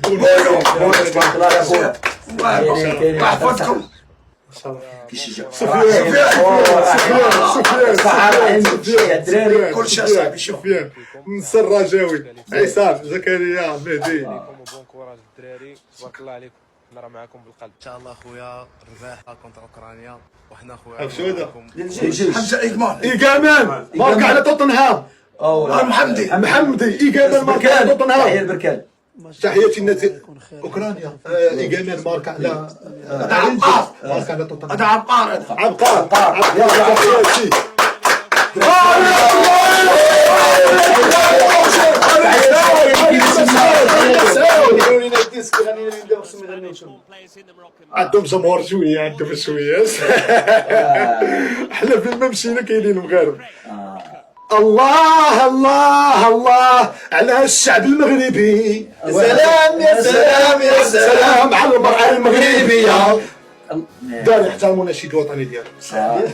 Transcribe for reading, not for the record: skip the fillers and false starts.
تبارك الله يا خويا. الله يحفظكم. سفيان كل شيء صعب يشوف. سفيان نصر رجاوي عصام زكريا مهدي. بون كوراج الدراري، تبارك الله عليكم، انا راه معاكم بالقلب. ان شاء الله خويا الرباح كونتر اوكرانيا، وحنا خويا أبشودة. حمزه ايقمان إيجامان ماركا على توتنهام. محمدي إيجامان ماركا على تحية توتنهام. البركان. تحياتي الناس اوكرانيا. إيجامان ماركا على عبقار. ماركا على توتنهام. هذا عبقار هذا. عبقار تحياتي. عندهم جمهور شويه، عندهم شويه. احنا فين ما مشينا كاينين مغاربه. الله الله الله على الشعب المغربي. سلام يا سلام يا سلام على المرأة المغربية. دار يحترموا النشيد الوطني ديالهم. سلام.